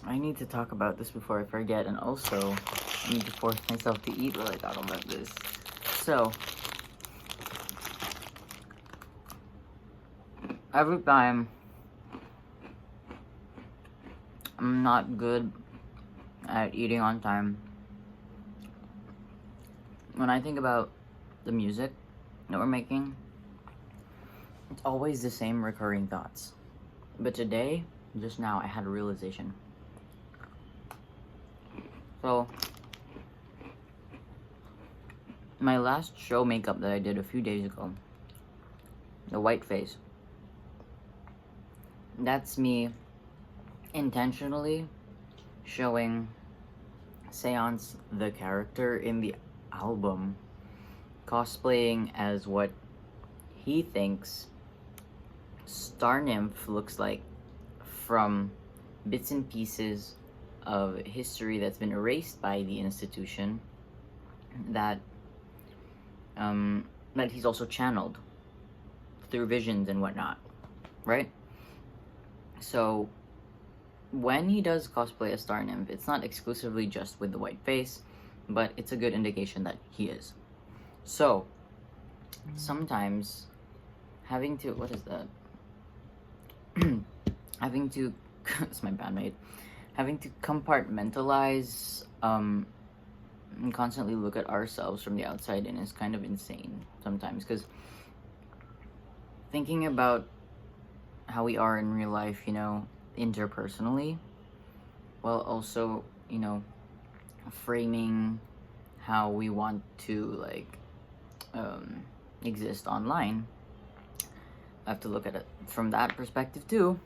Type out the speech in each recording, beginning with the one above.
I need to talk about this before I forget, and also I need to force myself to eat while I talk about this. So, every time I'm not good at eating on time, when I think about the music that we're making, it's always the same recurring thoughts. But today, just now, I had a realization. So, my last show makeup that I did a few days ago, the white face, that's me intentionally showing Seance, the character in the album, cosplaying as what he thinks Star Nymph looks like from bits and pieces of history that's been erased by the institution that that he's also channeled through visions and whatnot, right? So when he does cosplay as Star Nymph, it's not exclusively just with the white face, but it's a good indication that he is. So sometimes having to, what is that? having to, it's my bandmate, having to compartmentalize and constantly look at ourselves from the outside in is kind of insane sometimes, because thinking about how we are in real life, you know, interpersonally, while also, you know, framing how we want to like exist online, I have to look at it from that perspective too.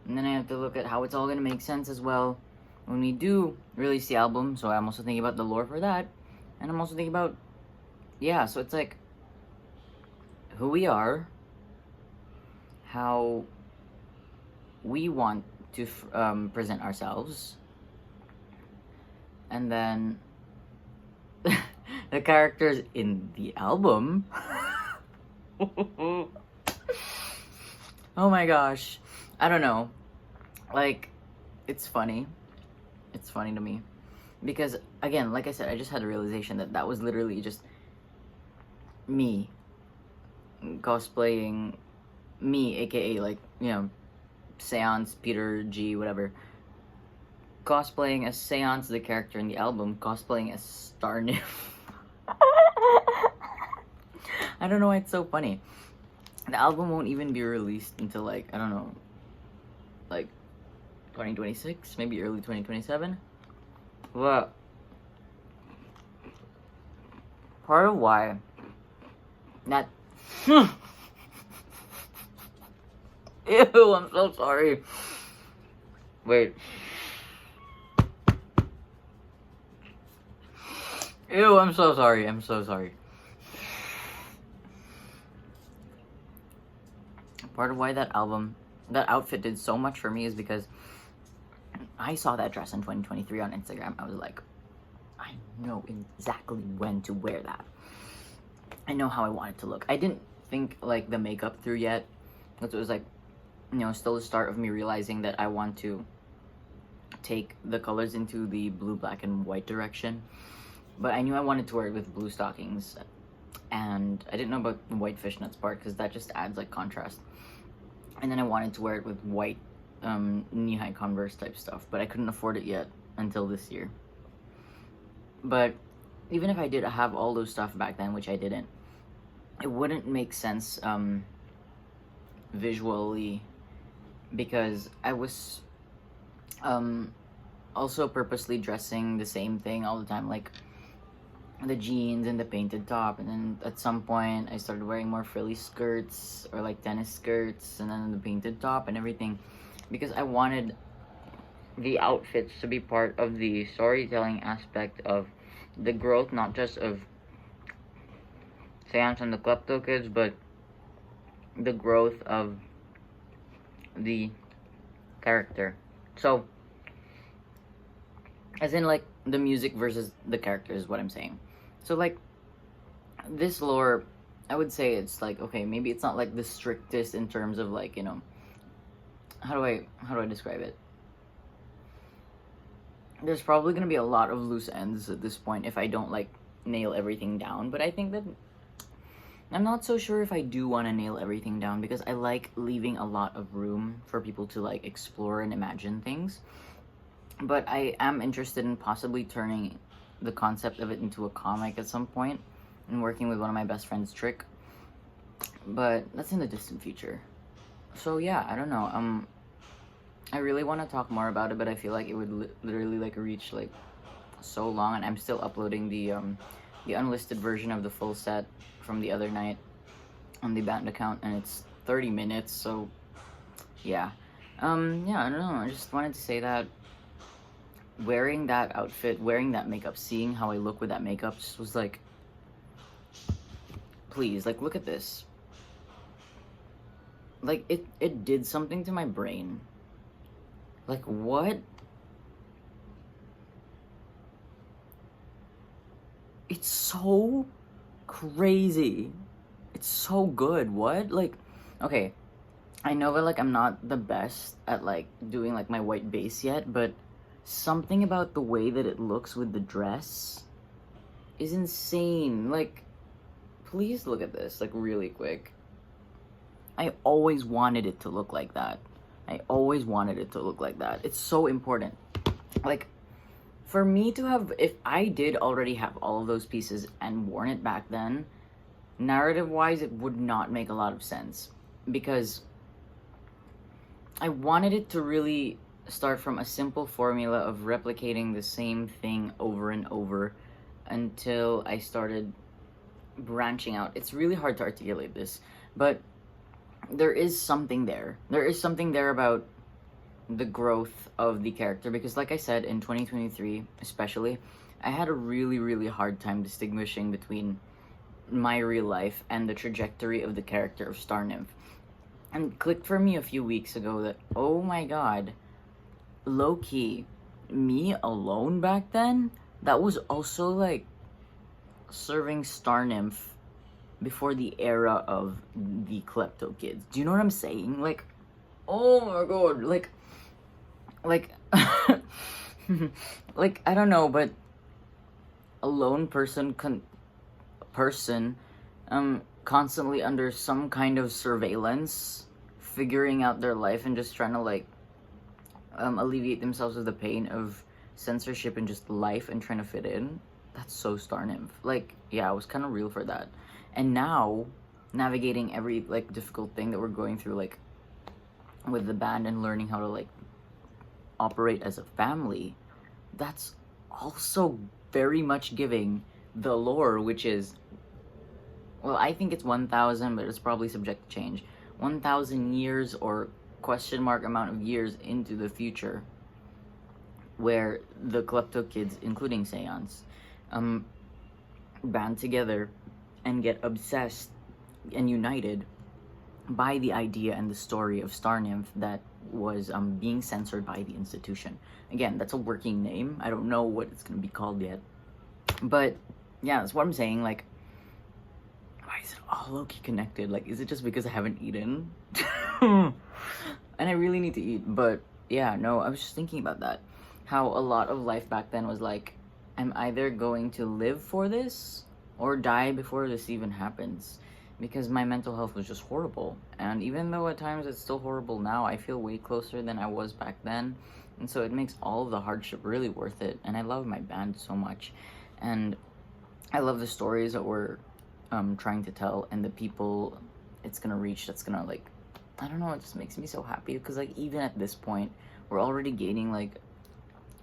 And then I have to look at how it's all gonna make sense as well when we do release the album. So I'm also thinking about the lore for that. And I'm also thinking about, yeah, so it's like who we are, how we want to present ourselves, and then the characters in the album. Oh my gosh. I don't know. Like, it's funny. It's funny to me. Because, again, like I said, I just had a realization that that was literally just me cosplaying me, aka, like, you know, Seance, Peter G, whatever. Cosplaying as Seance, the character in the album, cosplaying as Star Nymph. I don't know why it's so funny. The album won't even be released until, like, I don't know, like 2026, maybe early 2027. But part of why that ew, I'm so sorry. Wait. Ew, I'm so sorry. I'm so sorry. Part of why that outfit did so much for me is because I saw that dress in 2023 on Instagram. I was like, I know exactly when to wear that. I know how I want it to look. I didn't think like the makeup through yet, because it was like, you know, still the start of me realizing that I want to take the colors into the blue, black, and white direction. But I knew I wanted to wear it with blue stockings, and I didn't know about the white fishnets part because that just adds like contrast. And then I wanted to wear it with white knee-high Converse type stuff, but I couldn't afford it yet until this year. But even if I did have all those stuff back then, which I didn't, it wouldn't make sense visually, because I was also purposely dressing the same thing all the time, like the jeans and the painted top, and then at some point I started wearing more frilly skirts or like tennis skirts, and then the painted top and everything, because I wanted the outfits to be part of the storytelling aspect of the growth, not just of Seance and the Klepto Kids, but the growth of the character. So, as in like the music versus the character is what I'm saying. So like this lore, I would say it's like, okay, maybe it's not like the strictest in terms of like, you know, how do I describe it? there's probably gonna be a lot of loose ends at this point if I don't like nail everything down. But I think that I'm not so sure if I do want to nail everything down, because I like leaving a lot of room for people to like explore and imagine things. But I am interested in possibly turning the concept of it into a comic at some point and working with one of my best friends, Trick. But that's in the distant future. So yeah, I don't know. I really want to talk more about it, but I feel like it would literally like reach like so long, and I'm still uploading the unlisted version of the full set from the other night on the band account, and it's 30 minutes. So yeah, yeah, I don't know. I just wanted to say that wearing that outfit, wearing that makeup, seeing how I look with that makeup, just was like, please, like, look at this. Like, it did something to my brain. Like, what? It's so crazy. It's so good. What? Like, okay, I know that, like, I'm not the best at, like, doing, like, my white base yet, but something about the way that it looks with the dress is insane. Like, please look at this, like, really quick. I always wanted it to look like that. I always wanted it to look like that. It's so important. Like, for me to have, if I did already have all of those pieces and worn it back then, narrative-wise, it would not make a lot of sense. Because I wanted it to really start from a simple formula of replicating the same thing over and over until I started branching out. It's really hard to articulate this, but there is something there. There is something there about the growth of the character, because like I said, in 2023 especially, I had a really, really hard time distinguishing between my real life and the trajectory of the character of Star Nymph. And it clicked for me a few weeks ago that, oh my god, low-key, me alone back then, that was also like serving Star Nymph before the era of the klepto kids. Do you know what I'm saying? Like, oh my god, like like, I don't know, but a lone person constantly under some kind of surveillance, figuring out their life and just trying to like alleviate themselves of the pain of censorship and just life and trying to fit in. That's so Star Nymph. Like, yeah, I was kind of real for that. And now, navigating every like difficult thing that we're going through, like with the band, and learning how to like operate as a family, that's also very much giving the lore, which is, well, I think it's 1,000, but it's probably subject to change. 1,000 years or question mark amount of years into the future, where the klepto kids, including Seance, band together and get obsessed and united by the idea and the story of Star Nymph that was being censored by the institution. Again, that's a working name. I don't know what it's gonna be called yet, but yeah, that's what I'm saying. Like, why is it all low-key connected? Like, is it just because I haven't eaten? And I really need to eat. But yeah, no, I was just thinking about that, how a lot of life back then was like, I'm either going to live for this or die before this even happens, because my mental health was just horrible. And even though at times it's still horrible now, I feel way closer than I was back then, and so it makes all of the hardship really worth it. And I love my band so much, and I love the stories that we're trying to tell, and the people it's gonna reach. That's gonna, like, I don't know, it just makes me so happy, because like even at this point we're already gaining like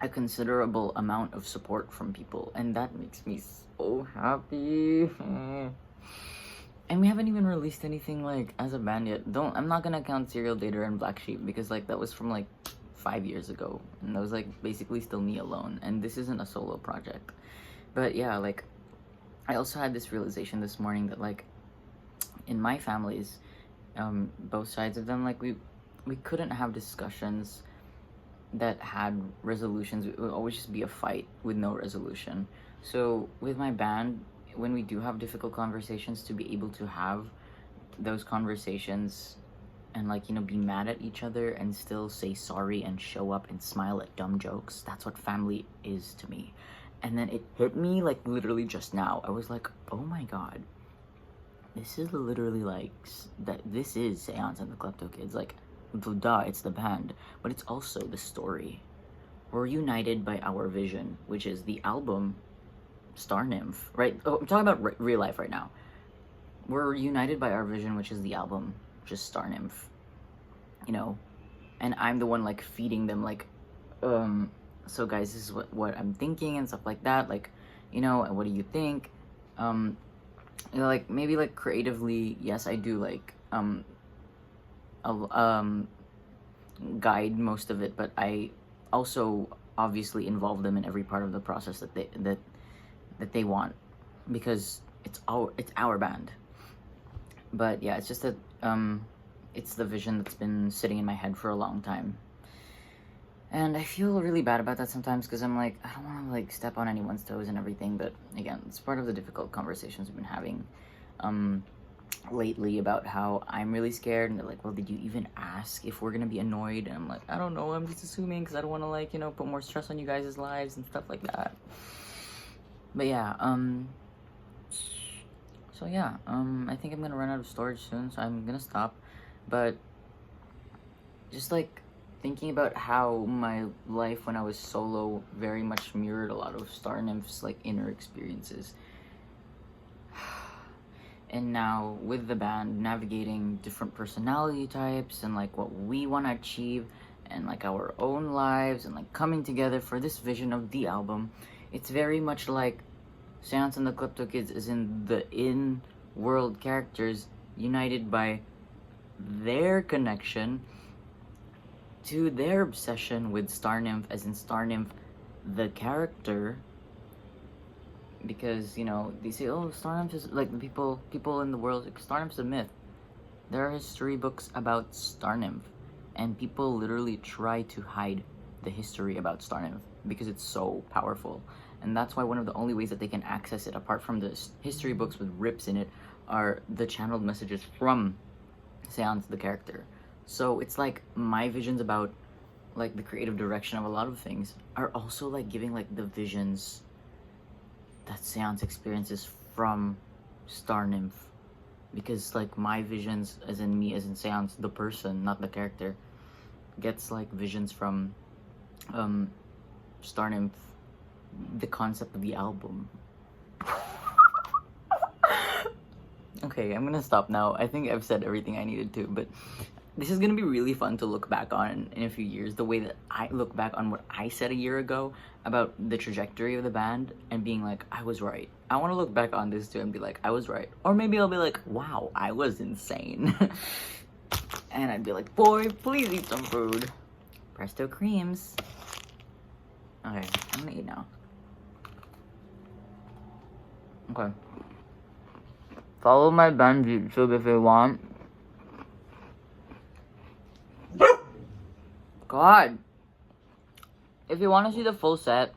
a considerable amount of support from people, and that makes me so happy. And we haven't even released anything like as a band yet. I'm not gonna count Serial Dater and Black Sheep, because like that was from like 5 years ago, and that was like basically still me alone, and this isn't a solo project. But yeah, like, I also had this realization this morning that like in my families, both sides of them, like we couldn't have discussions that had resolutions. It would always just be a fight with no resolution. So with my band, when we do have difficult conversations, to be able to have those conversations and like, you know, be mad at each other and still say sorry and show up and smile at dumb jokes. That's what family is to me. And then it hit me like literally just now. I was like, oh my god, this is literally like that. This is Seance and the Klepto Kids. Like, duh, it's the band, but it's also the story. We're united by our vision, which is the album Star Nymph, right? Oh, I'm talking about real life right now. We're united by our vision, which is the album, just Star Nymph, you know, and I'm the one like feeding them, like, so guys, this is what I'm thinking and stuff like that, like, you know, what do you think? You know, like, maybe like creatively, yes, I do like guide most of it, but I also obviously involve them in every part of the process that they want, because it's our band. But yeah, it's just that it's the vision that's been sitting in my head for a long time, and I feel really bad about that sometimes, because I'm like, I don't want to like step on anyone's toes and everything, but again, it's part of the difficult conversations we've been having lately about how I'm really scared, and they're like, well, did you even ask if we're gonna be annoyed? And I'm like, I don't know, I'm just assuming, because I don't want to, like, you know, put more stress on you guys' lives and stuff like that. But yeah, so yeah, I think I'm gonna run out of storage soon, so I'm gonna stop. But just like thinking about how my life when I was solo very much mirrored a lot of Star Nymph's like inner experiences. And now with the band, navigating different personality types and like what we want to achieve and like our own lives and like coming together for this vision of the album, it's very much like Seance and the Klepto Kids is in the in-world characters united by their connection to their obsession with Star Nymph, as in Star Nymph the character. Because, you know, they say, oh, Star Nymph is like the people in the world, like, Star Nymph's a myth. There are history books about Star Nymph, and people literally try to hide the history about Star Nymph because it's so powerful. And that's why one of the only ways that they can access it, apart from the history books with rips in it, are the channeled messages from Seance the character. So it's like my visions about like the creative direction of a lot of things are also like giving like the visions that Seance experiences from Star Nymph, because like my visions, as in me, as in Seance the person, not the character, gets like visions from Star Nymph, the concept of the album. Okay, I'm gonna stop now. I think I've said everything I needed to, but this is gonna be really fun to look back on in a few years, the way that I look back on what I said a year ago about the trajectory of the band and being like, I was right. I want to look back on this too and be like, I was right. Or maybe I'll be like, wow, I was insane. And I'd be like, boy, please eat some food. Presto creams. Okay, I'm gonna eat now. Okay. Follow my band YouTube if you want. God. If you want to see the full set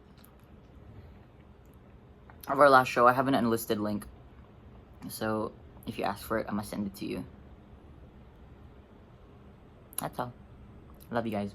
of our last show, I have an unlisted link. So if you ask for it, I'm gonna send it to you. That's all. Love you guys.